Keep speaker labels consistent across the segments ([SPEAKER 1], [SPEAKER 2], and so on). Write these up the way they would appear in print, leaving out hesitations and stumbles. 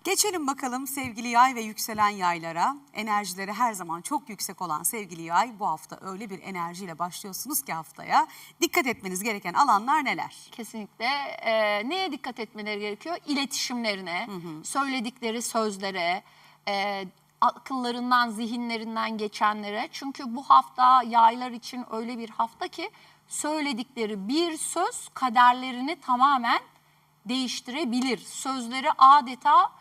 [SPEAKER 1] Geçelim bakalım sevgili yay ve yükselen yaylara. Enerjileri her zaman çok yüksek olan sevgili yay, bu hafta öyle bir enerjiyle başlıyorsunuz ki haftaya. Dikkat etmeniz gereken alanlar neler?
[SPEAKER 2] Kesinlikle. Neye dikkat etmeleri gerekiyor? İletişimlerine, söyledikleri sözlere, akıllarından, zihinlerinden geçenlere. Çünkü bu hafta yaylar için öyle bir hafta ki söyledikleri bir söz kaderlerini tamamen değiştirebilir. Sözleri adeta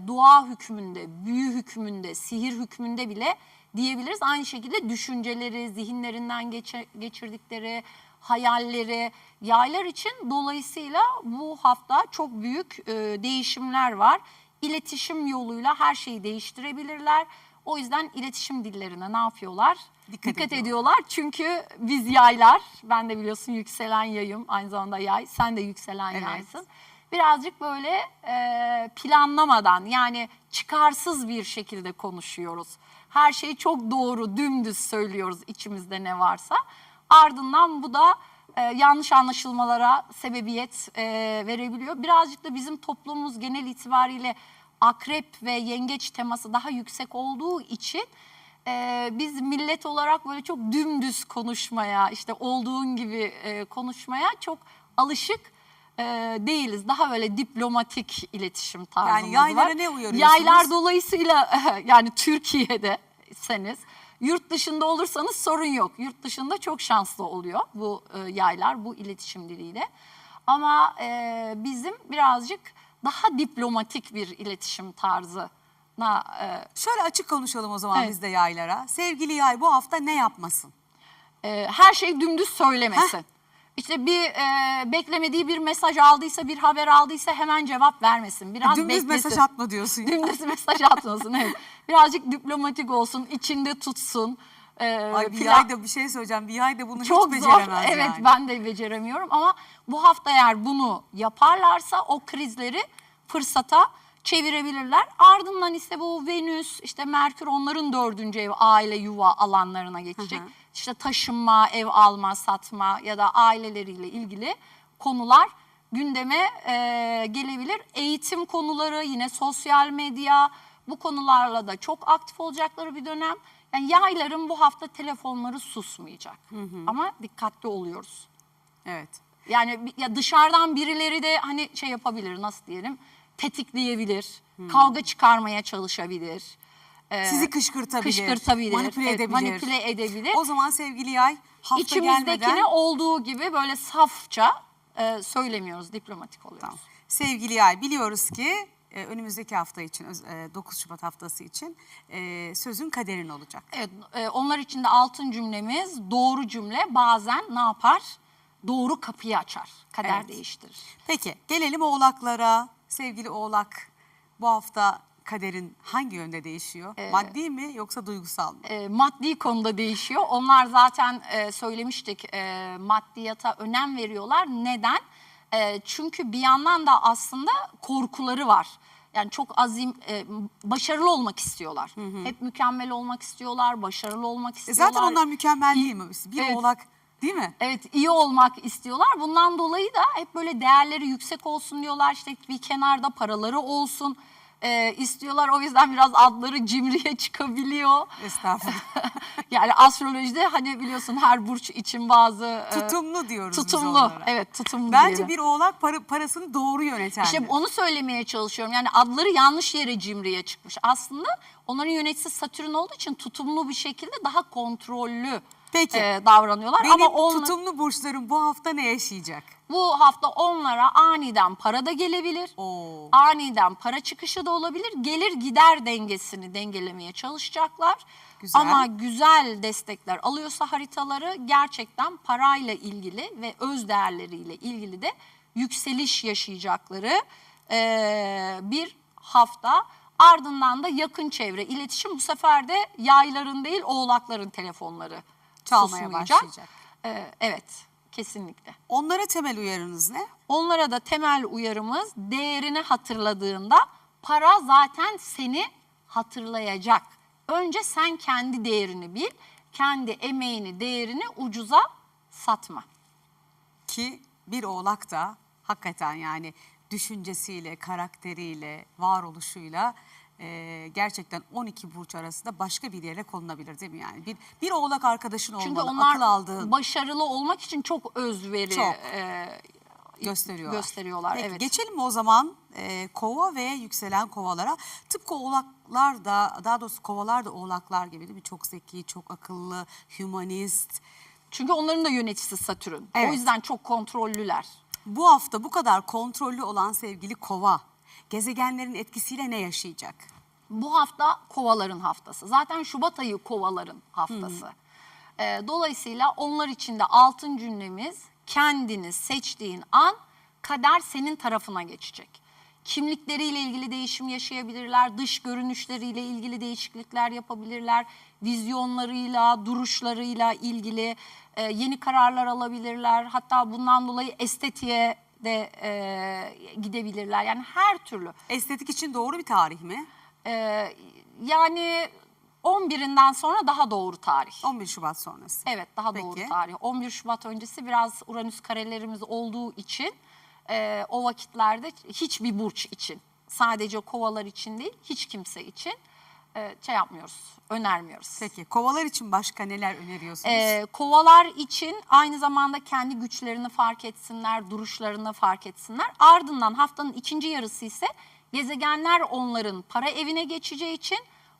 [SPEAKER 2] dua hükmünde, büyü hükmünde, sihir hükmünde bile diyebiliriz. Aynı şekilde düşünceleri, zihinlerinden geçirdikleri hayalleri, yaylar için dolayısıyla bu hafta çok büyük değişimler var. İletişim yoluyla her şeyi değiştirebilirler. O yüzden iletişim dillerine ne yapıyorlar? Dikkat ediyorlar. Çünkü biz yaylar, ben de biliyorsun yükselen yayım, aynı zamanda yay, sen de yükselen yaysın. Birazcık böyle planlamadan, yani çıkarsız bir şekilde konuşuyoruz. Her şeyi çok doğru, dümdüz söylüyoruz içimizde ne varsa. Ardından bu da yanlış anlaşılmalara sebebiyet verebiliyor. Birazcık da bizim toplumumuz genel itibariyle akrep ve yengeç teması daha yüksek olduğu için biz millet olarak böyle çok dümdüz konuşmaya, işte olduğun gibi konuşmaya çok alışık değiliz. Daha böyle diplomatik iletişim tarzımız
[SPEAKER 1] Yani yaylara
[SPEAKER 2] var.
[SPEAKER 1] ne uyarıyorsunuz?
[SPEAKER 2] Yaylar dolayısıyla yani Türkiye'deseniz, yurt dışında olursanız sorun yok. Yurt dışında çok şanslı oluyor bu yaylar, bu iletişim diliyle. Ama bizim birazcık daha diplomatik bir iletişim tarzı.
[SPEAKER 1] Şöyle açık konuşalım o zaman biz de yaylara. Sevgili yay bu hafta ne yapmasın?
[SPEAKER 2] Her şey dümdüz söylemesin. İşte bir beklemediği bir mesaj aldıysa, bir haber aldıysa hemen cevap vermesin. Biraz
[SPEAKER 1] dümdüz
[SPEAKER 2] beklesin.
[SPEAKER 1] mesaj atma diyorsun.
[SPEAKER 2] Dümdüz mesaj atmasın, evet. Birazcık diplomatik olsun, içinde tutsun.
[SPEAKER 1] Ay bir yay da bir şey söyleyeceğim. Bir yay da bunu
[SPEAKER 2] çok
[SPEAKER 1] hiç
[SPEAKER 2] zor.
[SPEAKER 1] beceremez
[SPEAKER 2] Evet,
[SPEAKER 1] yani.
[SPEAKER 2] ben de beceremiyorum ama bu hafta eğer bunu yaparlarsa o krizleri fırsata çevirebilirler. Ardından ise bu Venüs, işte Merkür, onların 4. ev, aile, yuva alanlarına geçecek. İşte taşınma, ev alma, satma ya da aileleriyle ilgili konular gündeme gelebilir. Eğitim konuları, yine sosyal medya, bu konularla da çok aktif olacakları bir dönem. Yani yayların bu hafta telefonları susmayacak. Ama dikkatli oluyoruz.
[SPEAKER 1] Evet.
[SPEAKER 2] Yani ya dışarıdan birileri de hani şey yapabilir, nasıl diyelim, tetikleyebilir, kavga çıkarmaya çalışabilir.
[SPEAKER 1] Sizi kışkırtabilir, manipüle edebilir.
[SPEAKER 2] Manipüle edebilir.
[SPEAKER 1] O zaman sevgili yay hafta
[SPEAKER 2] İçimizdekini
[SPEAKER 1] gelmeden...
[SPEAKER 2] olduğu gibi böyle safça söylemiyoruz, diplomatik oluyoruz.
[SPEAKER 1] Tamam. Sevgili yay, biliyoruz ki önümüzdeki hafta için, 9 Şubat haftası için sözün kaderin olacak.
[SPEAKER 2] Evet, onlar için de altın cümlemiz doğru cümle bazen ne yapar? Doğru kapıyı açar, kader değiştirir.
[SPEAKER 1] Peki gelelim oğlaklara. Sevgili oğlak, bu hafta kaderin hangi yönde değişiyor? Maddi mi yoksa duygusal mı?
[SPEAKER 2] Maddi konuda değişiyor. Onlar zaten söylemiştik, maddiyata önem veriyorlar. Neden? Çünkü bir yandan da aslında korkuları var. Yani çok azim, başarılı olmak istiyorlar. Hep mükemmel olmak istiyorlar, başarılı olmak istiyorlar.
[SPEAKER 1] Zaten onlar mükemmel değil mi? Bir oğlak değil mi?
[SPEAKER 2] Evet, iyi olmak istiyorlar. Bundan dolayı da hep böyle değerleri yüksek olsun diyorlar. İşte bir kenarda paraları olsun istiyorlar. O yüzden biraz adları cimriye çıkabiliyor.
[SPEAKER 1] Estağfurullah.
[SPEAKER 2] Yani astrolojide hani biliyorsun her burç için bazı...
[SPEAKER 1] tutumlu diyoruz
[SPEAKER 2] tutumlu,
[SPEAKER 1] biz onlara.
[SPEAKER 2] evet, tutumlu
[SPEAKER 1] Bence
[SPEAKER 2] diyelim.
[SPEAKER 1] bir oğlak parasını doğru yönetendir.
[SPEAKER 2] İşte onu söylemeye çalışıyorum. Yani adları yanlış yere cimriye çıkmış. Aslında onların yöneticisi Satürn olduğu için tutumlu bir şekilde daha kontrollü davranıyorlar.
[SPEAKER 1] Benim
[SPEAKER 2] ama
[SPEAKER 1] tutumlu burçlarım bu hafta ne yaşayacak?
[SPEAKER 2] Bu hafta onlara aniden para da gelebilir. Aniden para çıkışı da olabilir. Gelir gider dengesini dengelemeye çalışacaklar.
[SPEAKER 1] Güzel.
[SPEAKER 2] Ama güzel destekler alıyorsa haritaları, gerçekten parayla ilgili ve öz değerleriyle ilgili de yükseliş yaşayacakları bir hafta. Ardından da yakın çevre, iletişim, bu sefer de yayların değil oğlakların telefonları
[SPEAKER 1] Çalmaya başlayacak.
[SPEAKER 2] Evet, kesinlikle.
[SPEAKER 1] Onlara temel uyarınız ne?
[SPEAKER 2] Onlara da temel uyarımız, değerini hatırladığında para zaten seni hatırlayacak. Önce sen kendi değerini bil, kendi emeğini, değerini ucuza satma.
[SPEAKER 1] Ki bir oğlak da hakikaten yani düşüncesiyle, karakteriyle, varoluşuyla gerçekten 12 burç arasında başka bir yere konulabilir değil mi yani? Bir oğlak arkadaşın olmalı,
[SPEAKER 2] Çünkü onlar
[SPEAKER 1] akıl aldığın
[SPEAKER 2] başarılı olmak için çok özveri
[SPEAKER 1] Çok. gösteriyorlar.
[SPEAKER 2] gösteriyorlar.
[SPEAKER 1] Peki,
[SPEAKER 2] Evet.
[SPEAKER 1] geçelim mi o zaman kova ve yükselen kovalara? Tıpkı oğlaklar da, daha doğrusu kovalar da oğlaklar gibi değil mi? Çok zeki, çok akıllı, hümanist.
[SPEAKER 2] Çünkü onların da yöneticisi Satürn.
[SPEAKER 1] Evet.
[SPEAKER 2] O yüzden çok kontrollüler.
[SPEAKER 1] Bu hafta bu kadar kontrollü olan sevgili kova, gezegenlerin etkisiyle ne yaşayacak?
[SPEAKER 2] Bu hafta kovaların haftası. Zaten Şubat ayı kovaların haftası. Dolayısıyla onlar için de altın cümlemiz kendini seçtiğin an kader senin tarafına geçecek. Kimlikleriyle ilgili değişim yaşayabilirler, dış görünüşleriyle ilgili değişiklikler yapabilirler, vizyonlarıyla, duruşlarıyla ilgili yeni kararlar alabilirler. Hatta bundan dolayı estetiğe de gidebilirler. Yani her türlü.
[SPEAKER 1] Estetik için doğru bir tarih mi?
[SPEAKER 2] Yani 11'inden sonra daha doğru tarih.
[SPEAKER 1] 11 Şubat sonrası.
[SPEAKER 2] Evet, daha
[SPEAKER 1] Peki.
[SPEAKER 2] doğru tarih. 11 Şubat öncesi biraz Uranüs karelerimiz olduğu için o vakitlerde hiçbir burç için, sadece kovalar için değil, hiç kimse için şey yapmıyoruz, önermiyoruz.
[SPEAKER 1] Peki kovalar için başka neler öneriyorsunuz?
[SPEAKER 2] Kovalar için aynı zamanda kendi güçlerini fark etsinler, duruşlarını fark etsinler. Ardından haftanın ikinci yarısı ise gezegenler onların para evine geçeceği için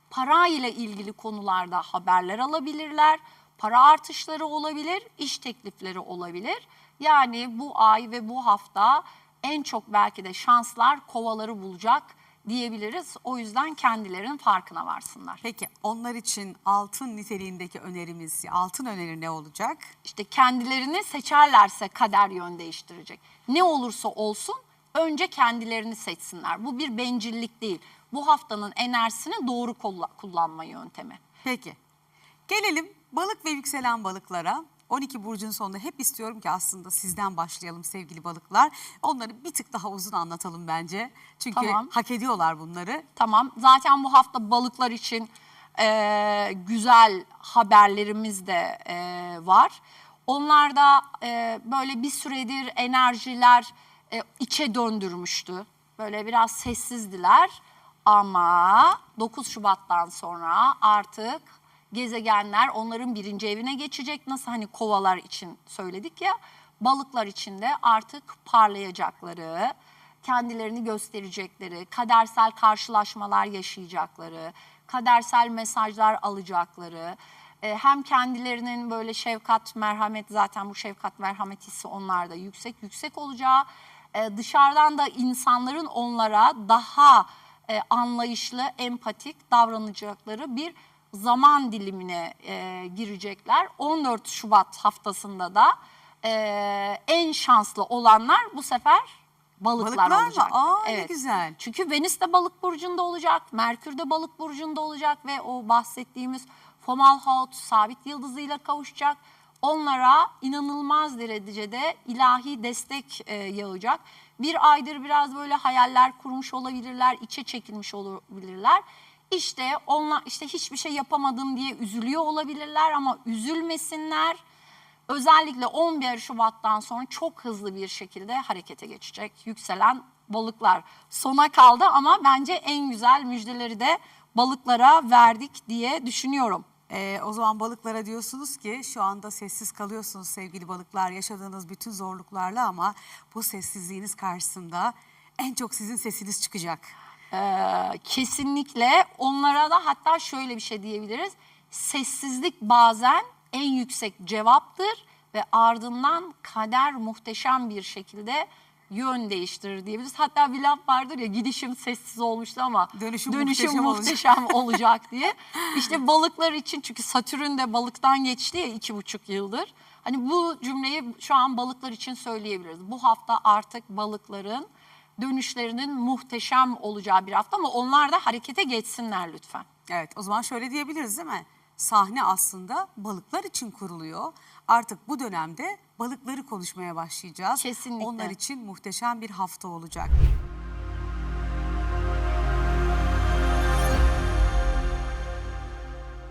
[SPEAKER 2] para ile ilgili konularda haberler alabilirler. Para artışları olabilir, iş teklifleri olabilir. Yani bu ay ve bu hafta en çok belki de şanslar kovaları bulacak diyebiliriz. O yüzden kendilerinin farkına varsınlar.
[SPEAKER 1] Peki onlar için altın niteliğindeki önerimiz, altın öneri ne olacak?
[SPEAKER 2] İşte kendilerini seçerlerse kader yön değiştirecek. Ne olursa olsun önce kendilerini seçsinler. Bu bir bencillik değil. Bu haftanın enerjisini doğru kullanma yöntemi.
[SPEAKER 1] Peki gelelim balık ve yükselen balıklara. 12 burcun sonunda hep istiyorum ki aslında sizden başlayalım sevgili balıklar. Onları bir tık daha uzun anlatalım bence. Çünkü
[SPEAKER 2] Tamam.
[SPEAKER 1] hak ediyorlar bunları.
[SPEAKER 2] Tamam. Zaten bu hafta balıklar için güzel haberlerimiz de var. Onlarda böyle bir süredir enerjiler içe döndürmüştü. Böyle biraz sessizdiler. Ama 9 Şubat'tan sonra artık gezegenler onların birinci evine geçecek. Nasıl hani kovalar için söyledik ya, balıklar için de artık parlayacakları, kendilerini gösterecekleri, kadersel karşılaşmalar yaşayacakları, kadersel mesajlar alacakları, hem kendilerinin böyle şefkat, merhamet, zaten bu şefkat, merhamet hissi onlarda yüksek olacağı, dışarıdan da insanların onlara daha anlayışlı, empatik davranacakları bir zaman dilimine girecekler. 14 Şubat haftasında da en şanslı olanlar bu sefer balıklar olacak.
[SPEAKER 1] mı? Aa
[SPEAKER 2] Evet.
[SPEAKER 1] ne güzel.
[SPEAKER 2] Çünkü Venüs de balık burcunda olacak, Merkür de balık burcunda olacak ve o bahsettiğimiz Fomalhaut sabit yıldızıyla kavuşacak. Onlara inanılmaz derecede ilahi destek yağacak. Bir aydır biraz böyle hayaller kurmuş olabilirler, içe çekilmiş olabilirler. İşte onlar işte hiçbir şey yapamadım diye üzülüyor olabilirler ama üzülmesinler. Özellikle 11 Şubat'tan sonra çok hızlı bir şekilde harekete geçecek yükselen balıklar. Sona kaldı ama bence en güzel müjdeleri de balıklara verdik diye düşünüyorum.
[SPEAKER 1] O zaman balıklara diyorsunuz ki şu anda sessiz kalıyorsunuz sevgili balıklar, yaşadığınız bütün zorluklarla ama bu sessizliğiniz karşısında en çok sizin sesiniz çıkacak.
[SPEAKER 2] Kesinlikle onlara da hatta şöyle bir şey diyebiliriz. Sessizlik bazen en yüksek cevaptır ve ardından kader muhteşem bir şekilde yön değiştirir diyebiliriz. Hatta bir laf vardır ya, gidişim sessiz olmuştu ama
[SPEAKER 1] Dönüşüm
[SPEAKER 2] muhteşem olacak diye. İşte balıklar için, çünkü Satürn de balıktan geçti ya 2,5 yıldır. Hani bu cümleyi şu an balıklar için söyleyebiliriz. Bu hafta artık balıkların dönüşlerinin muhteşem olacağı bir hafta ama onlar da harekete geçsinler lütfen.
[SPEAKER 1] Evet, o zaman şöyle diyebiliriz değil mi? Sahne aslında balıklar için kuruluyor. Artık bu dönemde balıkları konuşmaya başlayacağız.
[SPEAKER 2] Kesinlikle.
[SPEAKER 1] Onlar için muhteşem bir hafta olacak.